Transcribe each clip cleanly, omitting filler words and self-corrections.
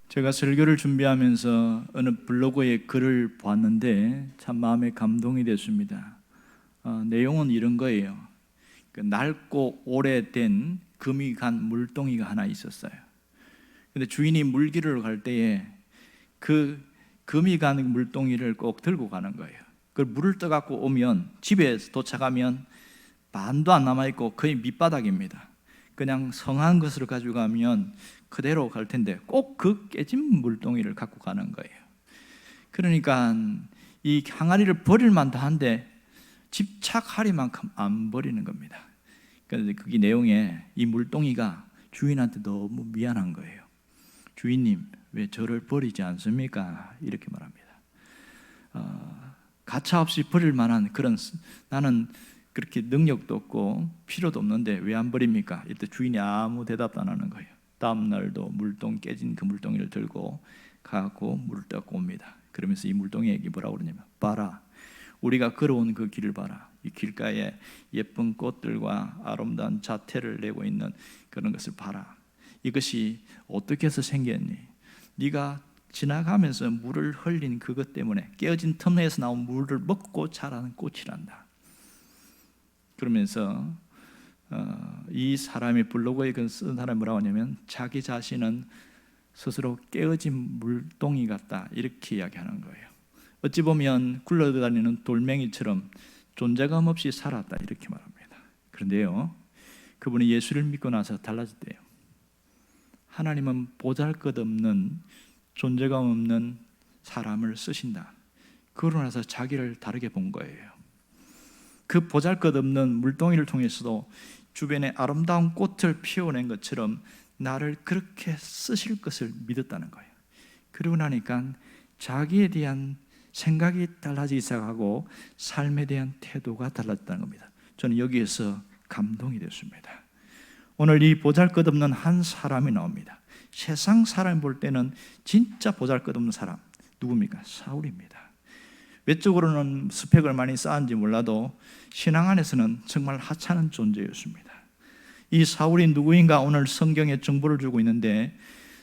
제가 설교를 준비하면서 어느 블로그에 글을 보았는데 참 마음에 감동이 됐습니다. 내용은 이런 거예요. 낡고 오래된 금이 간 물동이가 하나 있었어요. 근데 주인이 물기를 갈 때에 그 금이 간 물동이를 꼭 들고 가는 거예요. 그 물을 떠갖고 오면 집에 도착하면 반도 안 남아있고 거의 밑바닥입니다. 그냥 성한 것을 가지고 가면 그대로 갈 텐데 꼭 그 깨진 물동이를 갖고 가는 거예요. 그러니까 이 항아리를 버릴 만도 한데 집착할 만큼 안 버리는 겁니다. 그런데 그게 내용에 이 물동이가 주인한테 너무 미안한 거예요. 주인님, 왜 저를 버리지 않습니까? 이렇게 말합니다. 가차없이 버릴 만한 그런, 나는 그렇게 능력도 없고 필요도 없는데 왜 안 버립니까? 이때 주인이 아무 대답도 안 하는 거예요. 다음 날도 물동, 깨진 그 물동이를 들고 가고 물을 떠고 옵니다. 그러면서 이 물동이에게 뭐라고 그러냐면, 봐라, 우리가 걸어온 그 길을 봐라. 이 길가에 예쁜 꽃들과 아름다운 자태를 내고 있는 그런 것을 봐라. 이것이 어떻게 해서 생겼니? 네가 지나가면서 물을 흘린 그것 때문에 깨어진 틈에서 나온 물을 먹고 자라는 꽃이란다. 그러면서 이 사람이 블로그에 쓴 사람이 뭐라고 하냐면, 자기 자신은 스스로 깨어진 물동이 같다, 이렇게 이야기하는 거예요. 어찌 보면 굴러다니는 돌멩이처럼 존재감 없이 살았다, 이렇게 말합니다. 그런데요, 그분이 예수를 믿고 나서 달라졌대요. 하나님은 보잘것없는 존재감 없는 사람을 쓰신다. 그러고 나서 자기를 다르게 본 거예요. 그 보잘것없는 물동이를 통해서도 주변에 아름다운 꽃을 피워낸 것처럼 나를 그렇게 쓰실 것을 믿었다는 거예요. 그러고 나니까 자기에 대한 생각이 달라지기 시작하고 삶에 대한 태도가 달라졌다는 겁니다. 저는 여기에서 감동이 됐습니다. 오늘 이 보잘것없는 한 사람이 나옵니다. 세상 사람 볼 때는 진짜 보잘것없는 사람, 누굽니까? 사울입니다. 외적으로는 스펙을 많이 쌓은지 몰라도 신앙 안에서는 정말 하찮은 존재였습니다. 이 사울이 누구인가 오늘 성경에 정보를 주고 있는데,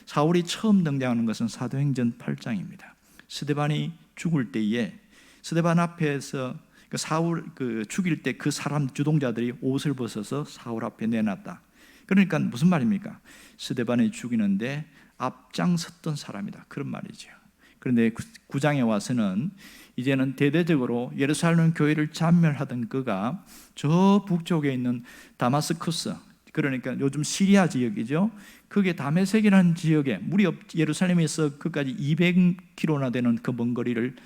사울이 처음 등장하는 것은 사도행전 8장입니다. 스데반이 죽을 때에 스데반 앞에서 사울 죽일 때 그 사람 주동자들이 옷을 벗어서 사울 앞에 내놨다. 그러니까 무슨 말입니까? 스데반이 죽이는데 앞장섰던 사람이다, 그런 말이죠. 그런데 9장에 와서는 이제는 대대적으로 예루살렘 교회를 잔멸하던 그가 저 북쪽에 있는 다마스쿠스, 그러니까 요즘 시리아 지역이죠. 그게 다메섹이라는 지역에 무려 예루살렘에서 그까지 200km나 되는 그 먼 거리를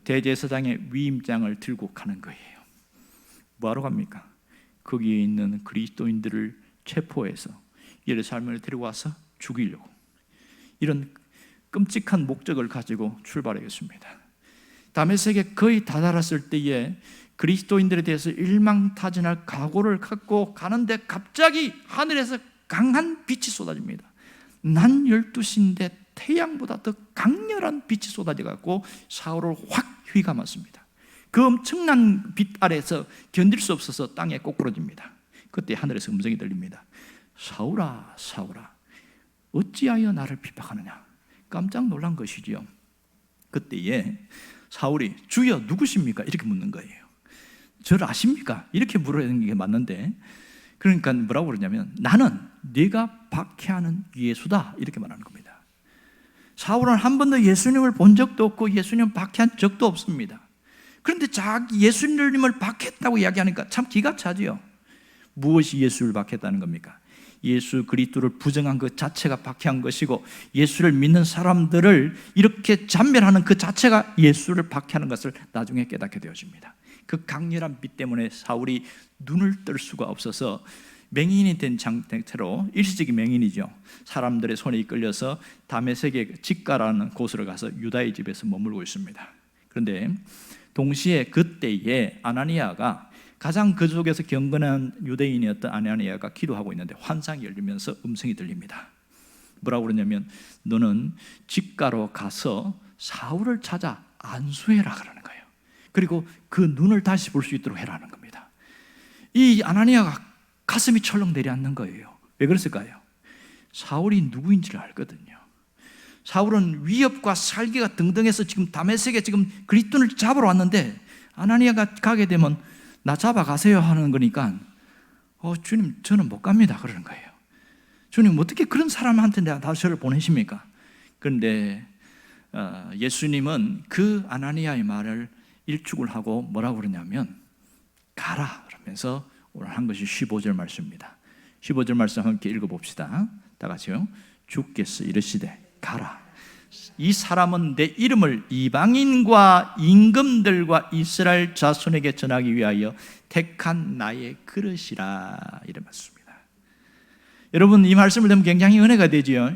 대제사장의 위임장을 들고 가는 거예요. 뭐하러 갑니까? 거기에 있는 그리스도인들을 체포해서 예루살렘을 데려와서 죽이려고, 이런 끔찍한 목적을 가지고 출발하겠습니다. 다메섹에 거의 다다랐을 때에 그리스도인들에 대해서 일망타진할 각오를 갖고 가는데 갑자기 하늘에서 강한 빛이 쏟아집니다. 낮 12시인데 태양보다 더 강렬한 빛이 쏟아져갖고 사울을 확 휘감았습니다. 그 엄청난 빛 아래에서 견딜 수 없어서 땅에 꼬꾸러집니다. 그때 하늘에서 음성이 들립니다. 사울아, 사울아, 어찌하여 나를 핍박하느냐? 깜짝 놀란 것이지요. 그때에 사울이 주여 누구십니까? 이렇게 묻는 거예요. 저를 아십니까? 이렇게 물어야되는 게 맞는데, 그러니까 뭐라고 그러냐면, 나는 네가 박해하는 예수다, 이렇게 말하는 겁니다. 사울은 한 번도 예수님을 본 적도 없고 예수님을 박해한 적도 없습니다. 그런데 자기 예수님을 박했다고 이야기하니까 참 기가 차지요. 무엇이 예수를 박했다는 겁니까? 예수 그리스도를 부정한 그 자체가 박해한 것이고, 예수를 믿는 사람들을 이렇게 잔멸하는 그 자체가 예수를 박해하는 것을 나중에 깨닫게 되어집니다. 그 강렬한 빛 때문에 사울이 눈을 뜰 수가 없어서 맹인이 된 상태로, 일시적인 맹인이죠. 사람들의 손에 이끌려서 다메섹의 직가라는 곳으로 가서 유다의 집에서 머물고 있습니다. 그런데 동시에 그때에 아나니아가, 가장 그 속에서 경건한 유대인이었던 아나니아가 기도하고 있는데 환상이 열리면서 음성이 들립니다. 뭐라고 그러냐면, 너는 직가로 가서 사울을 찾아 안수해라 그러는 거예요. 그리고 그 눈을 다시 볼 수 있도록 해라는 겁니다. 이 아나니아가 가슴이 철렁 내려앉는 거예요. 왜 그랬을까요? 사울이 누구인지를 알거든요. 사울은 위협과 살기가 등등해서 지금 다메섹에 지금 그리스도를 잡으러 왔는데 아나니아가 가게 되면 나 잡아가세요 하는 거니까 주님 저는 못 갑니다 그러는 거예요. 주님 어떻게 그런 사람한테 다 저를 보내십니까? 그런데 예수님은 그 아나니아의 말을 일축을 하고 뭐라고 그러냐면 가라 그러면서 오늘 한 것이 15절 말씀입니다. 15절 말씀 함께 읽어봅시다. 다 같이요. 주께서 이르시되 가라. 이 사람은 내 이름을 이방인과 임금들과 이스라엘 자손에게 전하기 위하여 택한 나의 그릇이라 이래 맞습니다. 여러분 이 말씀을 들으면 굉장히 은혜가 되지요.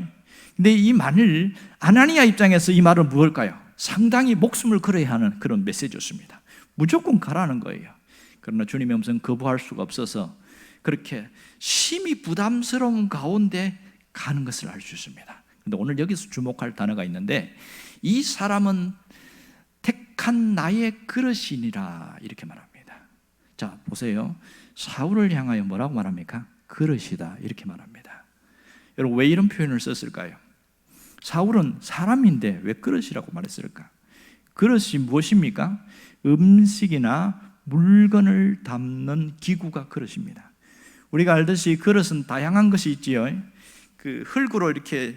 근데 이 말을 아나니아 입장에서 이 말은 무엇일까요? 상당히 목숨을 걸어야 하는 그런 메시지였습니다. 무조건 가라는 거예요. 그러나 주님의 음성 거부할 수가 없어서 그렇게 심히 부담스러운 가운데 가는 것을 알 수 있습니다. 근데 오늘 여기서 주목할 단어가 있는데 이 사람은 택한 나의 그릇이니라 이렇게 말합니다. 자 보세요. 사울을 향하여 뭐라고 말합니까? 그릇이다 이렇게 말합니다. 여러분 왜 이런 표현을 썼을까요? 사울은 사람인데 왜 그릇이라고 말했을까? 그릇이 무엇입니까? 음식이나 물건을 담는 기구가 그릇입니다. 우리가 알듯이 그릇은 다양한 것이 있지요. 그 흙으로 이렇게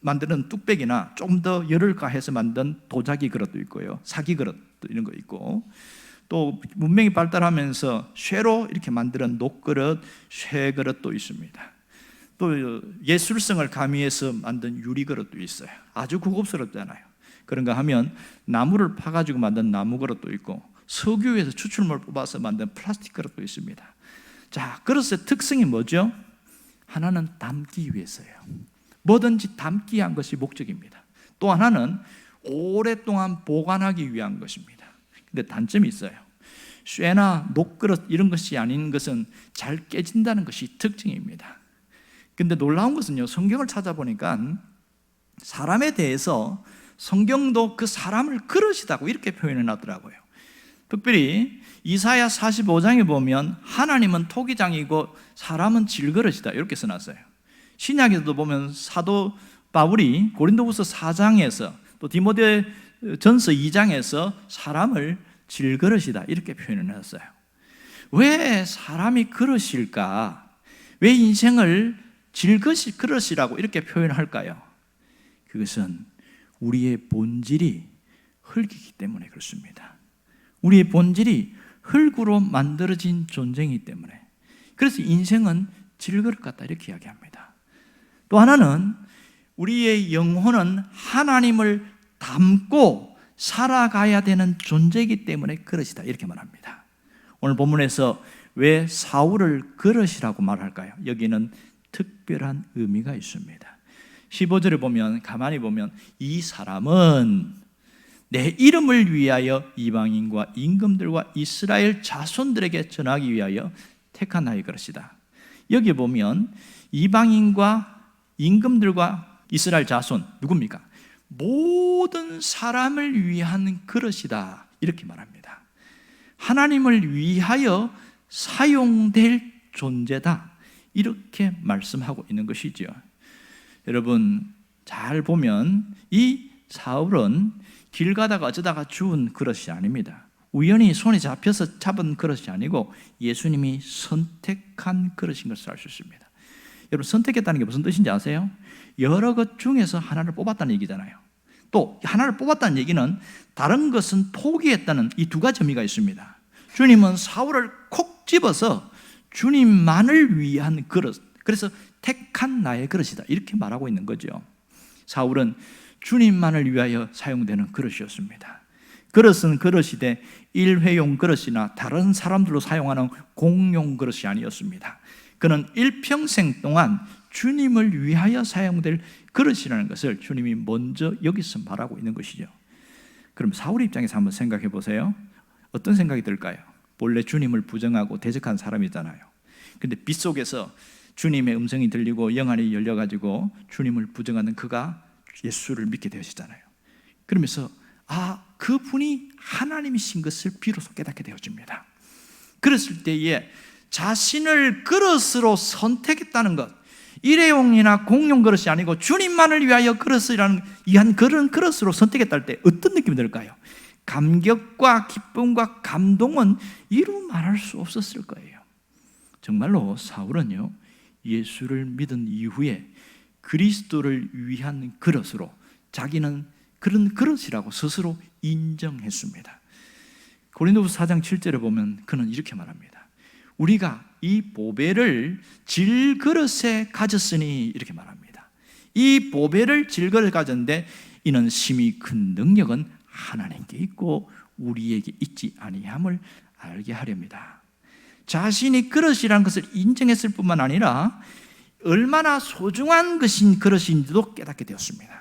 만드는 뚝배기나 좀 더 열을 가해서 만든 도자기 그릇도 있고요, 사기 그릇도 이런 거 있고, 또 문명이 발달하면서 쇠로 이렇게 만드는 녹그릇, 쇠그릇도 있습니다. 또 예술성을 가미해서 만든 유리그릇도 있어요. 아주 고급스럽잖아요. 그런가 하면 나무를 파가지고 만든 나무그릇도 있고 석유에서 추출물을 뽑아서 만든 플라스틱 그릇도 있습니다. 자, 그릇의 특성이 뭐죠? 하나는 담기 위해서예요. 뭐든지 담기 위한 것이 목적입니다. 또 하나는 오랫동안 보관하기 위한 것입니다. 근데 단점이 있어요. 쇠나 녹그릇 이런 것이 아닌 것은 잘 깨진다는 것이 특징입니다. 근데 놀라운 것은요, 성경을 찾아보니까 사람에 대해서 성경도 그 사람을 그릇이라고 이렇게 표현해 놨더라고요. 특별히 이사야 45장에 보면 하나님은 토기장이고 사람은 질그릇이다 이렇게 써놨어요. 신약에도 보면 사도 바울이 고린도후서 4장에서 또 디모데전서 2장에서 사람을 질그릇이다 이렇게 표현해 놨어요. 왜 사람이 그릇일까? 왜 인생을 질그릇이라고 이렇게 표현할까요? 그것은 우리의 본질이 흙이기 때문에 그렇습니다. 우리의 본질이 흙으로 만들어진 존재이기 때문에, 그래서 인생은 질그릇 같다 이렇게 이야기합니다. 또 하나는 우리의 영혼은 하나님을 담고 살아가야 되는 존재이기 때문에 그릇이다 이렇게 말합니다. 오늘 본문에서 왜 사울을 그릇이라고 말할까요? 여기는 특별한 의미가 있습니다. 15절을 보면, 가만히 보면 이 사람은 내 이름을 위하여 이방인과 임금들과 이스라엘 자손들에게 전하기 위하여 택한 나의 그릇이다. 여기 보면 이방인과 임금들과 이스라엘 자손 누굽니까? 모든 사람을 위한 그릇이다 이렇게 말합니다. 하나님을 위하여 사용될 존재다 이렇게 말씀하고 있는 것이죠. 여러분 잘 보면 이 사울은 길 가다가 어쩌다가 주운 그릇이 아닙니다. 우연히 손에 잡혀서 잡은 그릇이 아니고 예수님이 선택한 그릇인 것을 알 수 있습니다. 여러분 선택했다는 게 무슨 뜻인지 아세요? 여러 것 중에서 하나를 뽑았다는 얘기잖아요. 또 하나를 뽑았다는 얘기는 다른 것은 포기했다는 이 두 가지 의미가 있습니다. 주님은 사울을 콕 집어서 주님만을 위한 그릇, 그래서 택한 나의 그릇이다 이렇게 말하고 있는 거죠. 사울은 주님만을 위하여 사용되는 그릇이었습니다. 그릇은 그릇이되 일회용 그릇이나 다른 사람들로 사용하는 공용 그릇이 아니었습니다. 그는 일평생 동안 주님을 위하여 사용될 그릇이라는 것을 주님이 먼저 여기서 말하고 있는 것이죠. 그럼 사울 입장에서 한번 생각해 보세요. 어떤 생각이 들까요? 본래 주님을 부정하고 대적한 사람이잖아요. 근데 빗속에서 주님의 음성이 들리고 영안이 열려가지고 주님을 부정하는 그가 예수를 믿게 되어지잖아요. 그러면서 그분이 하나님이신 것을 비로소 깨닫게 되어집니다. 그랬을 때에 자신을 그릇으로 선택했다는 것, 일회용이나 공용 그릇이 아니고 주님만을 위하여 그릇이라는 이한 그런 그릇으로 선택했다 할 때 어떤 느낌이 들까요? 감격과 기쁨과 감동은 이루 말할 수 없었을 거예요. 정말로 사울은요, 예수를 믿은 이후에 그리스도를 위한 그릇으로 자기는 그런 그릇이라고 스스로 인정했습니다. 고린도후서 4장 7절에 보면 그는 이렇게 말합니다. 우리가 이 보배를 질그릇에 가졌으니, 이렇게 말합니다. 이 보배를 질그릇에 가졌는데 이는 심히 큰 능력은 하나님께 있고 우리에게 있지 아니함을 알게 하렵니다. 자신이 그릇이라는 것을 인정했을 뿐만 아니라 얼마나 소중한 것인 그릇인지도 깨닫게 되었습니다.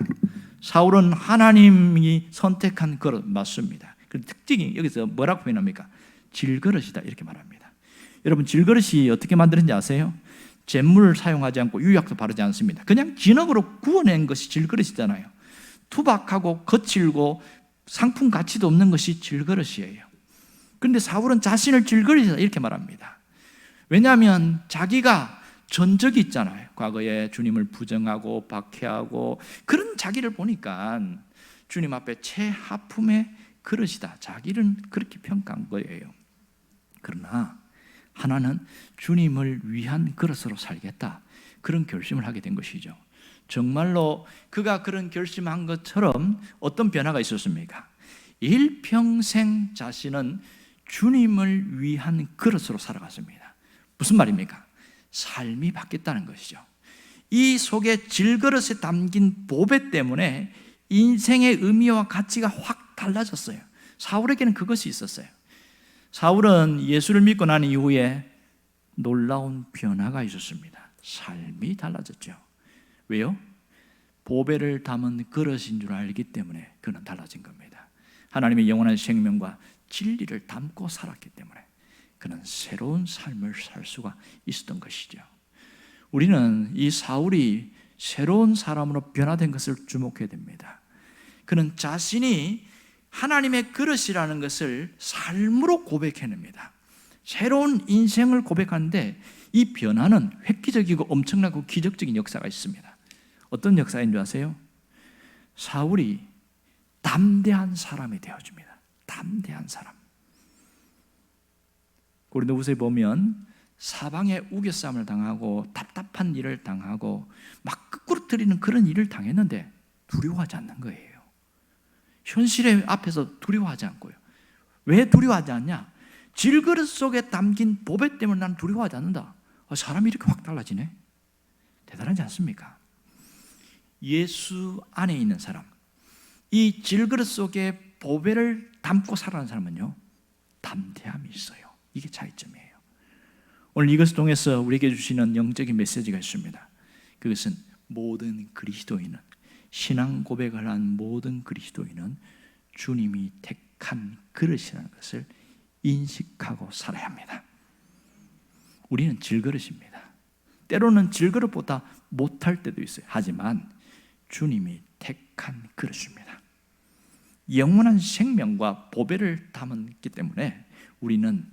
사울은 하나님이 선택한 그릇 맞습니다. 그 특징이 여기서 뭐라고 표현합니까? 질그릇이다, 이렇게 말합니다. 여러분, 질그릇이 어떻게 만드는지 아세요? 잿물을 사용하지 않고 유약도 바르지 않습니다. 그냥 진흙으로 구워낸 것이 질그릇이잖아요. 투박하고 거칠고 상품 가치도 없는 것이 질그릇이에요. 그런데 사울은 자신을 질그릇이다, 이렇게 말합니다. 왜냐하면 자기가 전적이 있잖아요. 과거에 주님을 부정하고 박해하고 그런 자기를 보니까 주님 앞에 최하품의 그릇이다, 자기는 그렇게 평가한 거예요. 그러나 하나는 주님을 위한 그릇으로 살겠다, 그런 결심을 하게 된 것이죠. 정말로 그가 그런 결심한 것처럼 어떤 변화가 있었습니까? 일평생 자신은 주님을 위한 그릇으로 살아갔습니다. 무슨 말입니까? 삶이 바뀌었다는 것이죠. 이 속에 질그릇에 담긴 보배 때문에 인생의 의미와 가치가 확 달라졌어요. 사울에게는 그것이 있었어요. 사울은 예수를 믿고 난 이후에 놀라운 변화가 있었습니다. 삶이 달라졌죠. 왜요? 보배를 담은 그릇인 줄 알기 때문에 그는 달라진 겁니다. 하나님의 영원한 생명과 진리를 담고 살았기 때문에 그는 새로운 삶을 살 수가 있었던 것이죠. 우리는 이 사울이 새로운 사람으로 변화된 것을 주목해야 됩니다. 그는 자신이 하나님의 그릇이라는 것을 삶으로 고백해냅니다. 새로운 인생을 고백하는데 이 변화는 획기적이고 엄청나고 기적적인 역사가 있습니다. 어떤 역사인 줄 아세요? 사울이 담대한 사람이 되어줍니다. 담대한 사람. 고린도후서에 보면 사방에 우겨싸움을 당하고 답답한 일을 당하고 막 끄꾸러뜨리는 그런 일을 당했는데 두려워하지 않는 거예요. 현실의 앞에서 두려워하지 않고요. 왜 두려워하지 않냐? 질그릇 속에 담긴 보배 때문에 나는 두려워하지 않는다. 사람이 이렇게 확 달라지네. 대단하지 않습니까? 예수 안에 있는 사람, 이 질그릇 속에 보배를 담고 살아가는 사람은요, 담대함이 있어요. 이게 차이점이에요. 오늘 이것을 통해서 우리에게 주시는 영적인 메시지가 있습니다. 그것은 모든 그리스도인은, 신앙 고백을 한 모든 그리스도인은 주님이 택한 그릇이라는 것을 인식하고 살아야 합니다. 우리는 질그릇입니다. 때로는 질그릇보다 못할 때도 있어요. 하지만 주님이 택한 그릇입니다. 영원한 생명과 보배를 담았기 때문에 우리는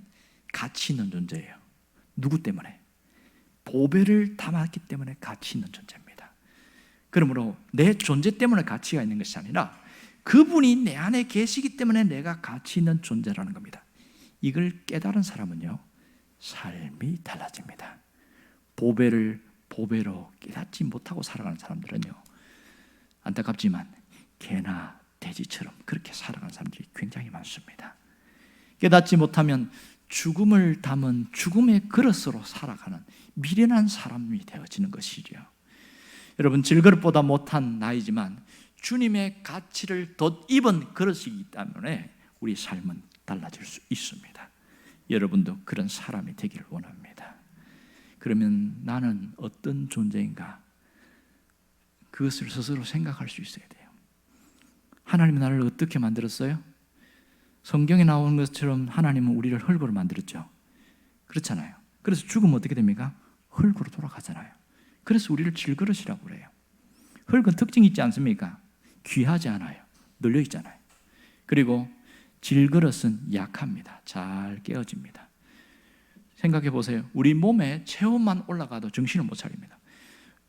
가치 있는 존재예요. 누구 때문에? 보배를 담았기 때문에 가치 있는 존재입니다. 그러므로 내 존재 때문에 가치가 있는 것이 아니라 그분이 내 안에 계시기 때문에 내가 가치 있는 존재라는 겁니다. 이걸 깨달은 사람은요, 삶이 달라집니다. 보배를 보배로 깨닫지 못하고 살아가는 사람들은요, 안타깝지만 개나 돼지처럼 그렇게 살아가는 사람들이 굉장히 많습니다. 깨닫지 못하면 죽음을 담은 죽음의 그릇으로 살아가는 미련한 사람이 되어지는 것이죠. 여러분, 질그릇보다 못한 나이지만 주님의 가치를 덧입은 그릇이기 때문에 우리 삶은 달라질 수 있습니다. 여러분도 그런 사람이 되기를 원합니다. 그러면 나는 어떤 존재인가? 그것을 스스로 생각할 수 있어야 돼요. 하나님은 나를 어떻게 만들었어요? 성경에 나오는 것처럼 하나님은 우리를 흙으로 만들었죠. 그렇잖아요. 그래서 죽으면 어떻게 됩니까? 흙으로 돌아가잖아요. 그래서 우리를 질그릇이라고 그래요. 흙은 특징이 있지 않습니까? 귀하지 않아요. 눌려 있잖아요. 그리고 질그릇은 약합니다. 잘 깨어집니다. 생각해 보세요. 우리 몸에 체온만 올라가도 정신을 못 차립니다.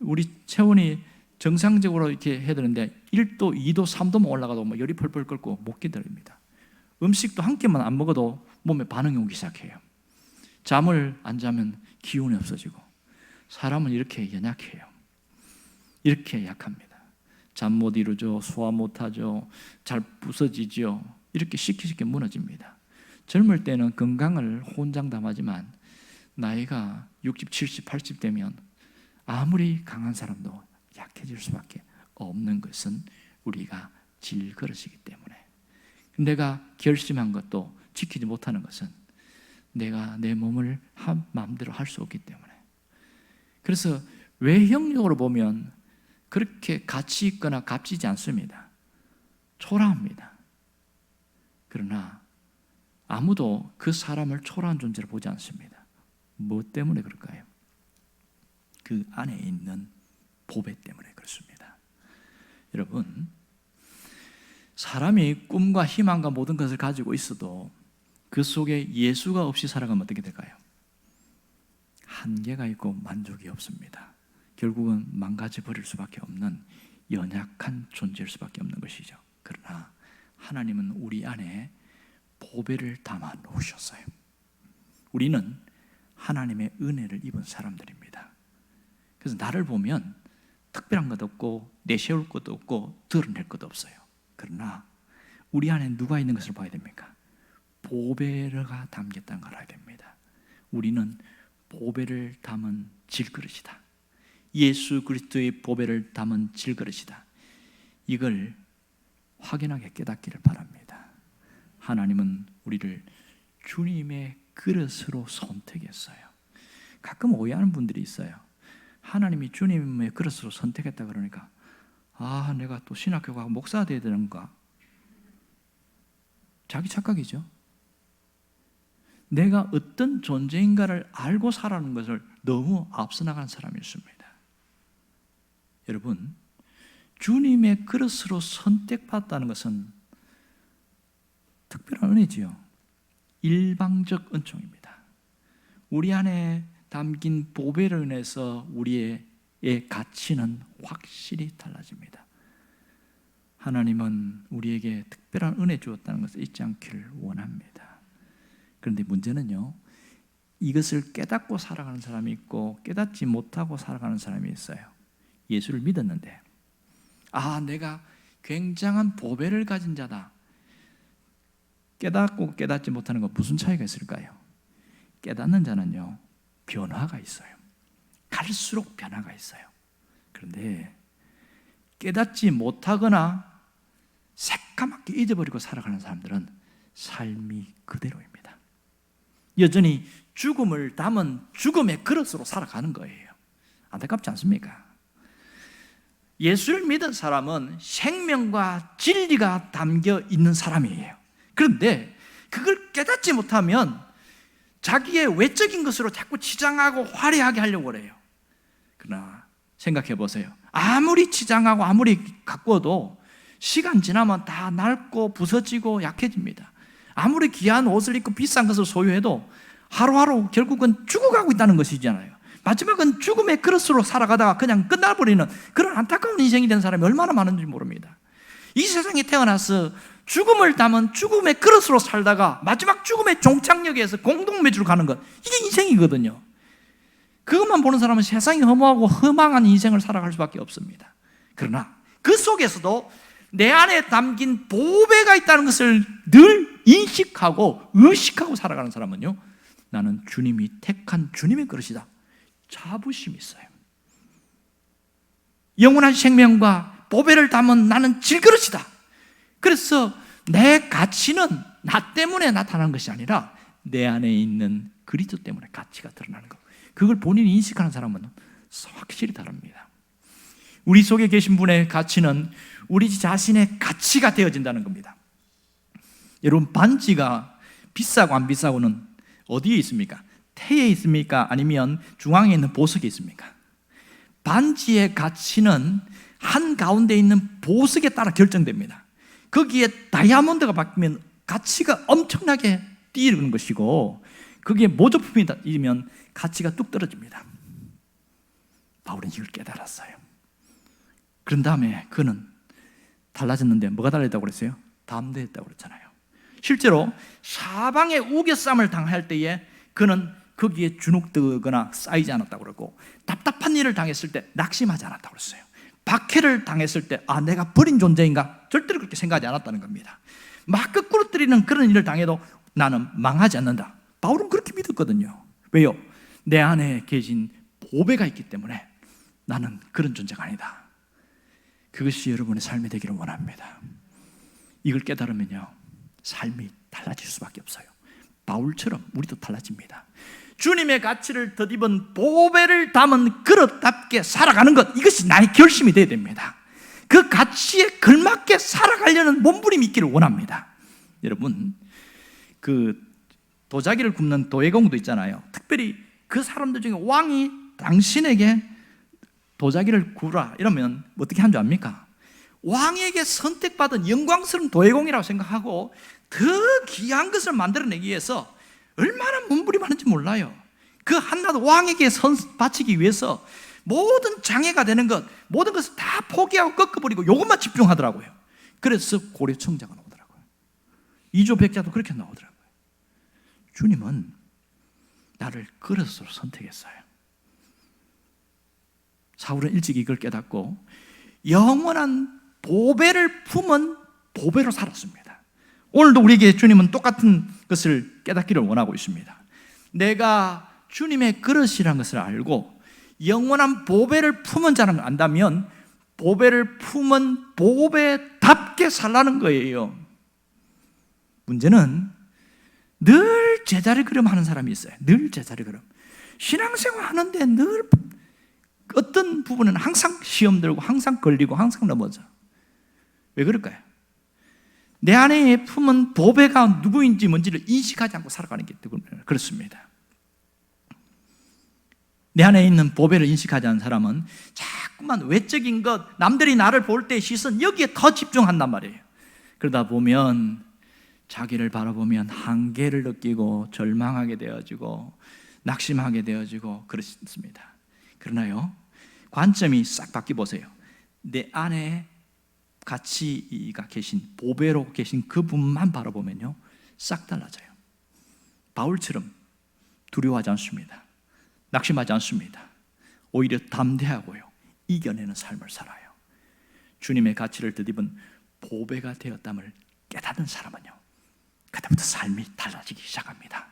우리 체온이 정상적으로 이렇게 해야 되는데 1도, 2도, 3도만 올라가도 뭐 열이 펄펄 끓고 못 기다립니다. 음식도 한 끼만 안 먹어도 몸에 반응이 오기 시작해요. 잠을 안 자면 기운이 없어지고, 사람은 이렇게 연약해요. 이렇게 약합니다. 잠 못 이루죠. 소화 못하죠. 잘 부서지죠. 이렇게 쉽게 무너집니다. 젊을 때는 건강을 호언장담하지만 나이가 60, 70, 80 되면 아무리 강한 사람도 약해질 수밖에 없는 것은 우리가 질그릇이기 때문에, 내가 결심한 것도 지키지 못하는 것은 내가 내 몸을 마음대로 할 수 없기 때문에. 그래서 외형적으로 보면 그렇게 가치 있거나 값지지 않습니다. 초라합니다. 그러나 아무도 그 사람을 초라한 존재로 보지 않습니다. 무엇 때문에 그럴까요? 그 안에 있는 보배 때문에 그렇습니다. 여러분, 사람이 꿈과 희망과 모든 것을 가지고 있어도 그 속에 예수가 없이 살아가면 어떻게 될까요? 한계가 있고 만족이 없습니다. 결국은 망가져 버릴 수밖에 없는 연약한 존재일 수밖에 없는 것이죠. 그러나 하나님은 우리 안에 보배를 담아 놓으셨어요. 우리는 하나님의 은혜를 입은 사람들입니다. 그래서 나를 보면 특별한 것도 없고 내세울 것도 없고 드러낼 것도 없어요. 그러나 우리 안에 누가 있는 것을 봐야 됩니까? 보배가 담겼다는 걸 알아야 됩니다. 우리는 보배를 담은 질그릇이다. 예수 그리스도의 보배를 담은 질그릇이다. 이걸 확연하게 깨닫기를 바랍니다. 하나님은 우리를 주님의 그릇으로 선택했어요. 가끔 오해하는 분들이 있어요. 하나님이 주님의 그릇으로 선택했다 그러니까 내가 또 신학교 가고 목사 돼야 되는가? 자기 착각이죠. 내가 어떤 존재인가를 알고 살아가는 것을 너무 앞서 나간 사람이었습니다. 여러분, 주님의 그릇으로 선택받았다는 것은 특별한 은혜지요. 일방적 은총입니다. 우리 안에 담긴 보배를 인해서 우리의 가치는 확실히 달라집니다. 하나님은 우리에게 특별한 은혜 주었다는 것을 잊지 않기를 원합니다. 그런데 문제는요, 이것을 깨닫고 살아가는 사람이 있고 깨닫지 못하고 살아가는 사람이 있어요. 예수를 믿었는데 내가 굉장한 보배를 가진 자다. 깨닫고 깨닫지 못하는 건 무슨 차이가 있을까요? 깨닫는 자는요, 변화가 있어요. 갈수록 변화가 있어요. 그런데 깨닫지 못하거나 새까맣게 잊어버리고 살아가는 사람들은 삶이 그대로입니다. 여전히 죽음을 담은 죽음의 그릇으로 살아가는 거예요. 안타깝지 않습니까? 예수를 믿은 사람은 생명과 진리가 담겨 있는 사람이에요. 그런데 그걸 깨닫지 못하면 자기의 외적인 것으로 자꾸 치장하고 화려하게 하려고 해요. 그러나 생각해 보세요. 아무리 치장하고 아무리 가꿔도 시간 지나면 다 낡고 부서지고 약해집니다. 아무리 귀한 옷을 입고 비싼 것을 소유해도 하루하루 결국은 죽어가고 있다는 것이잖아요. 마지막은 죽음의 그릇으로 살아가다가 그냥 끝나버리는 그런 안타까운 인생이 된 사람이 얼마나 많은지 모릅니다. 이 세상에 태어나서 죽음을 담은 죽음의 그릇으로 살다가 마지막 죽음의 종착역에서 공동매주로 가는 것, 이게 인생이거든요. 그것만 보는 사람은 세상이 허무하고 허망한 인생을 살아갈 수밖에 없습니다. 그러나 그 속에서도 내 안에 담긴 보배가 있다는 것을 늘 인식하고 의식하고 살아가는 사람은요, 나는 주님이 택한 주님의 그릇이다. 자부심이 있어요. 영원한 생명과 보배를 담은 나는 질그릇이다. 그래서 내 가치는 나 때문에 나타나는 것이 아니라 내 안에 있는 그리스도 때문에 가치가 드러나는 것. 그걸 본인이 인식하는 사람은 확실히 다릅니다. 우리 속에 계신 분의 가치는 우리 자신의 가치가 되어진다는 겁니다. 여러분, 반지가 비싸고 안 비싸고는 어디에 있습니까? 태에 있습니까? 아니면 중앙에 있는 보석에 있습니까? 반지의 가치는 한가운데 있는 보석에 따라 결정됩니다. 거기에 다이아몬드가 바뀌면 가치가 엄청나게 뛰는 것이고, 거기에 모조품이 있으면 가치가 뚝 떨어집니다. 바울은 이걸 깨달았어요. 그런 다음에 그는 달라졌는데 뭐가 달라졌다고 그랬어요? 담대했다고 그랬잖아요. 실제로 사방에 우겨쌈을 당할 때에 그는 거기에 주눅들거나 쌓이지 않았다고 그러고, 답답한 일을 당했을 때 낙심하지 않았다고 그랬어요. 박해를 당했을 때 내가 버린 존재인가? 절대로 그렇게 생각하지 않았다는 겁니다. 막 끄꾸러뜨리는 그런 일을 당해도 나는 망하지 않는다. 바울은 그렇게 믿었거든요. 왜요? 내 안에 계신 보배가 있기 때문에 나는 그런 존재가 아니다. 그것이 여러분의 삶이 되기를 원합니다. 이걸 깨달으면요, 삶이 달라질 수밖에 없어요. 바울처럼 우리도 달라집니다. 주님의 가치를 덧입은 보배를 담은 그릇답게 살아가는 것, 이것이 나의 결심이 되어야 됩니다. 그 가치에 걸맞게 살아가려는 몸부림이 있기를 원합니다. 여러분, 그 도자기를 굽는 도예공도 있잖아요. 특별히 그 사람들 중에 왕이 당신에게 도자기를 구라 이러면 어떻게 한 줄 압니까? 왕에게 선택받은 영광스러운 도예공이라고 생각하고 더 귀한 것을 만들어내기 위해서 얼마나 몸부림하는지 몰라요. 그 한나도 왕에게 바치기 위해서 모든 장애가 되는 것, 모든 것을 다 포기하고 꺾어버리고 이것만 집중하더라고요. 그래서 고려청자가 나오더라고요. 이조백자도 그렇게 나오더라고요. 주님은 나를 그릇으로 선택했어요. 사울은 일찍 이걸 깨닫고 영원한 보배를 품은 보배로 살았습니다. 오늘도 우리에게 주님은 똑같은 것을 깨닫기를 원하고 있습니다. 내가 주님의 그릇이라는 것을 알고 영원한 보배를 품은 자는 안다면 보배를 품은 보배답게 살라는 거예요. 문제는 늘 제자리 걸음 하는 사람이 있어요. 늘 제자리 걸음. 신앙생활 하는데 늘 어떤 부분은 항상 시험 들고 항상 걸리고 항상 넘어져. 왜 그럴까요? 내 안에 품은 보배가 누구인지 뭔지를 인식하지 않고 살아가는 게 때문에 그렇습니다. 내 안에 있는 보배를 인식하지 않은 사람은 자꾸만 외적인 것, 남들이 나를 볼 때 시선 여기에 더 집중한단 말이에요. 그러다 보면 자기를 바라보면 한계를 느끼고 절망하게 되어지고 낙심하게 되어지고 그렇습니다. 그러나요, 관점이 싹 바뀌어 보세요. 내 안에 가치가 계신, 보배로 계신 그분만 바라보면요, 싹 달라져요. 바울처럼 두려워하지 않습니다. 낙심하지 않습니다. 오히려 담대하고요, 이겨내는 삶을 살아요. 주님의 가치를 덧입은 보배가 되었담을 깨닫는 사람은요, 그때부터 삶이 달라지기 시작합니다.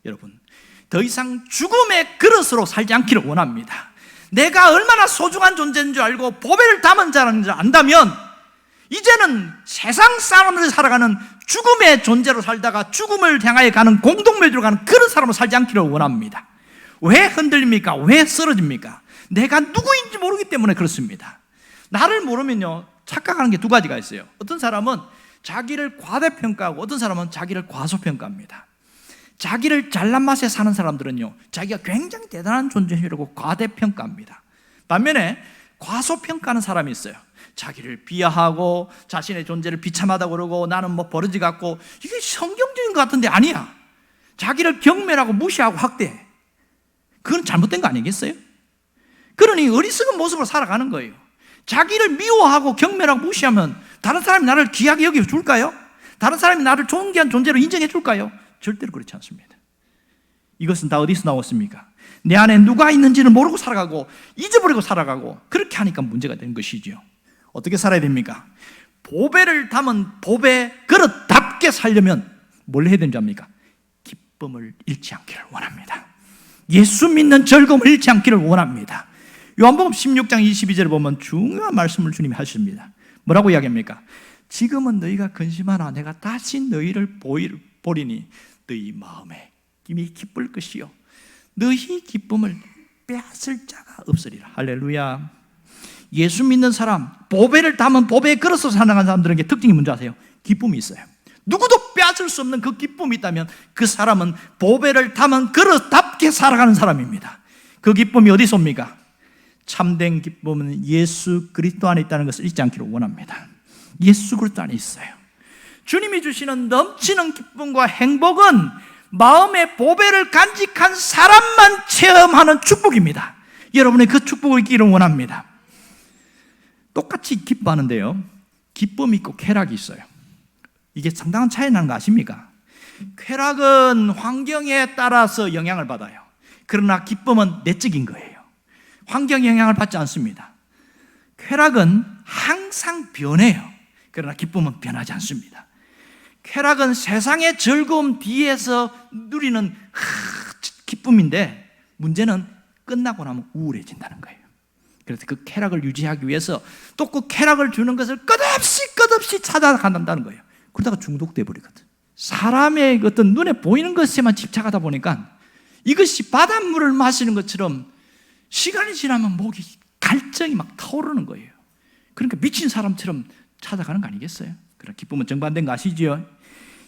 여러분, 더 이상 죽음의 그릇으로 살지 않기를 원합니다. 내가 얼마나 소중한 존재인 줄 알고 보배를 담은 자라는 줄 안다면 이제는 세상 사람으로 살아가는 죽음의 존재로 살다가 죽음을 향하여 가는 공동묘지로 가는 그런 사람으로 살지 않기를 원합니다. 왜 흔들립니까? 왜 쓰러집니까? 내가 누구인지 모르기 때문에 그렇습니다. 나를 모르면요, 착각하는 게 두 가지가 있어요. 어떤 사람은 자기를 과대평가하고 어떤 사람은 자기를 과소평가합니다. 자기를 잘난 맛에 사는 사람들은요, 자기가 굉장히 대단한 존재라고 과대평가합니다. 반면에 과소평가하는 사람이 있어요. 자기를 비하하고 자신의 존재를 비참하다고 그러고 나는 뭐 버러지 같고, 이게 성경적인 것 같은데 아니야. 자기를 경멸하고 무시하고 학대해. 그건 잘못된 거 아니겠어요? 그러니 어리석은 모습으로 살아가는 거예요. 자기를 미워하고 경멸하고 무시하면 다른 사람이 나를 귀하게 여겨줄까요? 다른 사람이 나를 존귀한 존재로 인정해 줄까요? 절대로 그렇지 않습니다. 이것은 다 어디서 나왔습니까? 내 안에 누가 있는지를 모르고 살아가고 잊어버리고 살아가고, 그렇게 하니까 문제가 되는 것이죠. 어떻게 살아야 됩니까? 보배를 담은 보배 그릇답게 살려면 뭘 해야 되는지 압니까? 기쁨을 잃지 않기를 원합니다. 예수 믿는 즐거움을 잃지 않기를 원합니다. 요한복음 16장 22절을 보면 중요한 말씀을 주님이 하십니다. 뭐라고 이야기합니까? 지금은 너희가 근심하나 내가 다시 너희를 보리니 너희 마음에 이미 기쁠 것이요 너희 기쁨을 빼앗을 자가 없으리라. 할렐루야. 예수 믿는 사람, 보배를 담은 보배에 걸어서 살아가는 사람들에게 특징이 뭔지 아세요? 기쁨이 있어요. 누구도 빼앗을 수 없는 그 기쁨이 있다면 그 사람은 보배를 담은 그릇답게 살아가는 사람입니다. 그 기쁨이 어디서 옵니까? 참된 기쁨은 예수 그리스도 안에 있다는 것을 잊지 않기를 원합니다. 예수 그리스도 안에 있어요. 주님이 주시는 넘치는 기쁨과 행복은 마음의 보배를 간직한 사람만 체험하는 축복입니다. 여러분의 그 축복을 있기를 원합니다. 똑같이 기뻐하는데요, 기쁨이 있고 쾌락이 있어요. 이게 상당한 차이 나는 거 아십니까? 쾌락은 환경에 따라서 영향을 받아요. 그러나 기쁨은 내적인 거예요. 환경 영향을 받지 않습니다. 쾌락은 항상 변해요. 그러나 기쁨은 변하지 않습니다. 쾌락은 세상의 즐거움 뒤에서 누리는 기쁨인데, 문제는 끝나고 나면 우울해진다는 거예요. 그래서 그 쾌락을 유지하기 위해서 또 그 쾌락을 주는 것을 끝없이 찾아간다는 거예요. 그러다가 중독돼 버리거든. 사람의 어떤 눈에 보이는 것에만 집착하다 보니까 이것이 바닷물을 마시는 것처럼 시간이 지나면 목이 갈증이 막 타오르는 거예요. 그러니까 미친 사람처럼 찾아가는 거 아니겠어요? 그럼 기쁨은 정반대인 거 아시죠?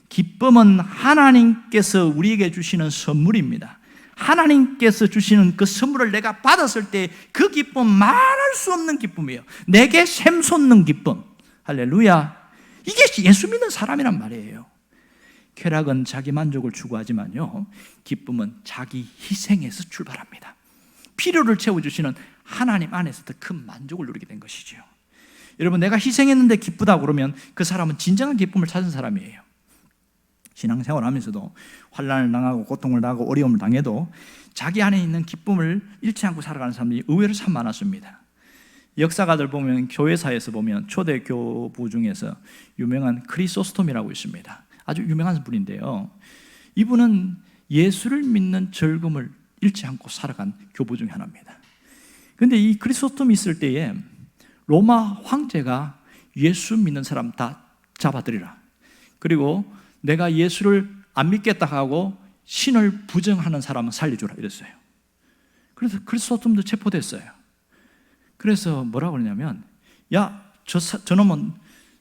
기쁨은 하나님께서 우리에게 주시는 선물입니다. 하나님께서 주시는 그 선물을 내가 받았을 때 그 기쁨, 말할 수 없는 기쁨이에요. 내게 샘솟는 기쁨. 할렐루야. 이게 예수 믿는 사람이란 말이에요. 쾌락은 자기 만족을 추구하지만요, 기쁨은 자기 희생에서 출발합니다. 필요를 채워주시는 하나님 안에서 더 큰 만족을 누리게 된 것이죠. 여러분, 내가 희생했는데 기쁘다 그러면 그 사람은 진정한 기쁨을 찾은 사람이에요. 신앙생활 하면서도 환난을 당하고 고통을 당하고 어려움을 당해도 자기 안에 있는 기쁨을 잃지 않고 살아가는 사람들이 의외로 참 많았습니다. 역사가들 보면, 교회사에서 보면 초대 교부 중에서 유명한 크리소스톰이라고 있습니다. 아주 유명한 분인데요, 이분은 예수를 믿는 즐거움을 잃지 않고 살아간 교부 중에 하나입니다. 그런데 이 크리소스톰이 있을 때에 로마 황제가 예수 믿는 사람 다 잡아들이라, 그리고 내가 예수를 안 믿겠다 하고 신을 부정하는 사람은 살려주라 이랬어요. 그래서 크리소스톰도 체포됐어요. 그래서 뭐라고 그러냐면, 야, 저놈은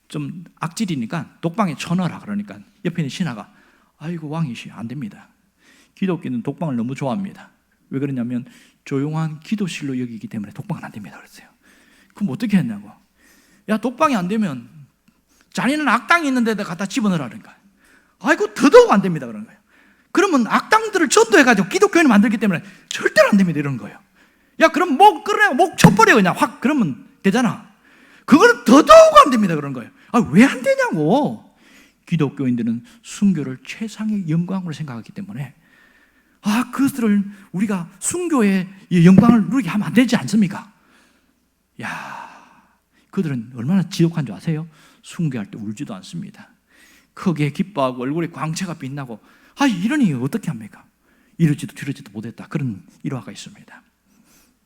좀 악질이니까 독방에 쳐넣어라. 그러니까 옆에 있는 신하가, 아이고 왕이시, 안 됩니다. 기독교는 독방을 너무 좋아합니다. 왜 그러냐면 조용한 기도실로 여기기 때문에 독방은 안 됩니다 그랬어요. 그럼 어떻게 했냐고, 야, 독방이 안 되면 자네는 악당이 있는 데다 갖다 집어넣으라니까. 아이고 더더욱 안 됩니다 그런 거예요. 그러면 악당들을 전도해가지고 기독교인을 만들기 때문에 절대로 안 됩니다 이런 거예요. 야, 그럼 목 끌어내고 목 쳐버려 그냥 확, 그러면 되잖아. 그거는 더더욱 안 됩니다 그런 거예요. 아, 왜 안 되냐고. 기독교인들은 순교를 최상의 영광으로 생각하기 때문에, 아, 그것들을 우리가 순교의 영광을 누리게 하면 안 되지 않습니까? 야, 그들은 얼마나 지독한 줄 아세요? 순교할 때 울지도 않습니다. 크게 기뻐하고 얼굴에 광채가 빛나고, 아, 이러니 어떻게 합니까? 이러지도 저러지도 못했다, 그런 일화가 있습니다.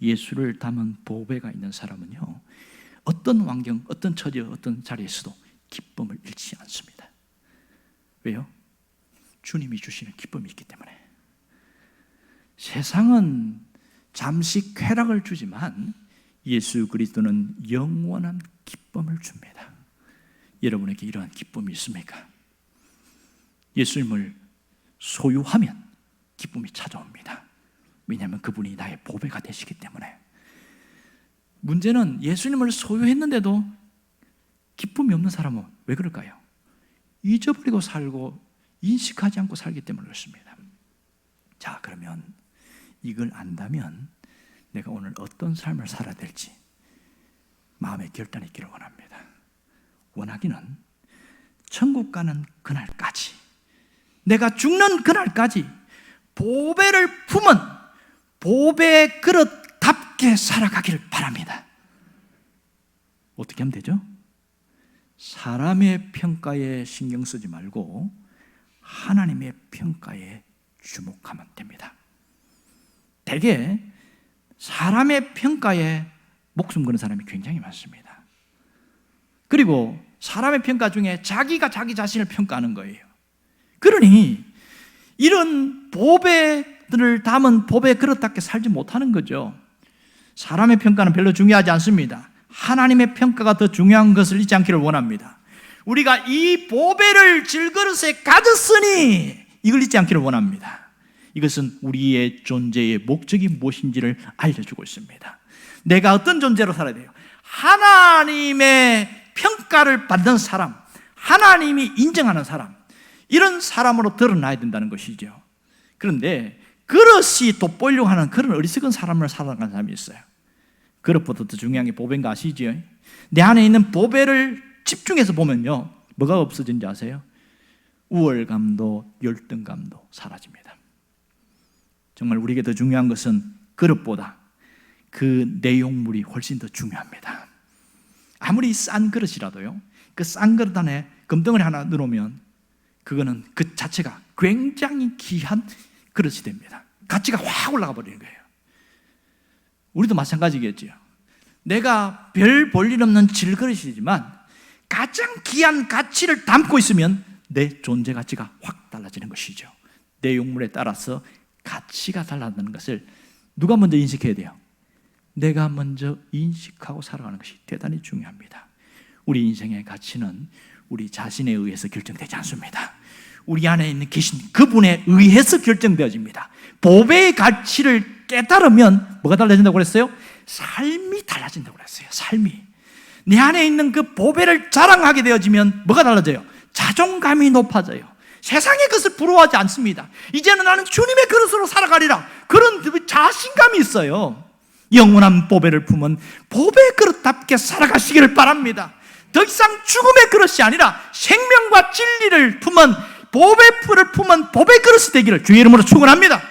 예수를 담은 보배가 있는 사람은요, 어떤 환경, 어떤 처지, 어떤 자리에서도 기쁨을 잃지 않습니다. 왜요? 주님이 주시는 기쁨이 있기 때문에. 세상은 잠시 쾌락을 주지만 예수 그리스도는 영원한 기쁨을 줍니다. 여러분에게 이러한 기쁨이 있습니까? 예수님을 소유하면 기쁨이 찾아옵니다. 왜냐하면 그분이 나의 보배가 되시기 때문에. 문제는 예수님을 소유했는데도 기쁨이 없는 사람은 왜 그럴까요? 잊어버리고 살고 인식하지 않고 살기 때문에 그렇습니다. 자, 그러면 이걸 안다면 내가 오늘 어떤 삶을 살아야 될지 마음의 결단이 있기를 원합니다. 원하기는 천국 가는 그날까지, 내가 죽는 그날까지 보배를 품은 보배 그릇답게 살아가기를 바랍니다. 어떻게 하면 되죠? 사람의 평가에 신경 쓰지 말고 하나님의 평가에 주목하면 됩니다. 대개 사람의 평가에 목숨 거는 사람이 굉장히 많습니다. 그리고 사람의 평가 중에 자기가 자기 자신을 평가하는 거예요. 그러니 이런 보배들을 담은 보배 그릇답게 살지 못하는 거죠. 사람의 평가는 별로 중요하지 않습니다. 하나님의 평가가 더 중요한 것을 잊지 않기를 원합니다. 우리가 이 보배를 질그릇에 가졌으니 이걸 잊지 않기를 원합니다. 이것은 우리의 존재의 목적이 무엇인지를 알려주고 있습니다. 내가 어떤 존재로 살아야 돼요? 하나님의 평가를 받는 사람, 하나님이 인정하는 사람, 이런 사람으로 드러나야 된다는 것이죠. 그런데 그릇이 돋보이려고 하는 그런 어리석은 사람을 살아가는 사람이 있어요. 그릇보다 더 중요한 게 보배인 거 아시죠? 내 안에 있는 보배를 집중해서 보면요, 뭐가 없어진지 아세요? 우월감도 열등감도 사라집니다. 정말 우리에게 더 중요한 것은 그릇보다 그 내용물이 훨씬 더 중요합니다. 아무리 싼 그릇이라도요, 그 싼 그릇 안에 금덩어리 하나 넣으면 그거는 그 자체가 굉장히 귀한 그릇이 됩니다. 가치가 확 올라가 버리는 거예요. 우리도 마찬가지겠죠. 내가 별 볼일 없는 질그릇이지만 가장 귀한 가치를 담고 있으면 내 존재 가치가 확 달라지는 것이죠. 내용물에 따라서 가치가 달라지는 것을 누가 먼저 인식해야 돼요? 내가 먼저 인식하고 살아가는 것이 대단히 중요합니다. 우리 인생의 가치는 우리 자신에 의해서 결정되지 않습니다. 우리 안에 있는 계신 그분에 의해서 결정되어집니다. 보배의 가치를 깨달으면 뭐가 달라진다고 그랬어요? 삶이 달라진다고 그랬어요. 삶이. 내 안에 있는 그 보배를 자랑하게 되어지면 뭐가 달라져요? 자존감이 높아져요. 세상의 것을 부러워하지 않습니다. 이제는 나는 주님의 그릇으로 살아가리라, 그런 자신감이 있어요. 영원한 보배를 품은 보배 그릇답게 살아가시기를 바랍니다. 더 이상 죽음의 그릇이 아니라 생명과 진리를 품은 보배 풀을 품은 보배 그릇이 되기를 주의 이름으로 축원합니다.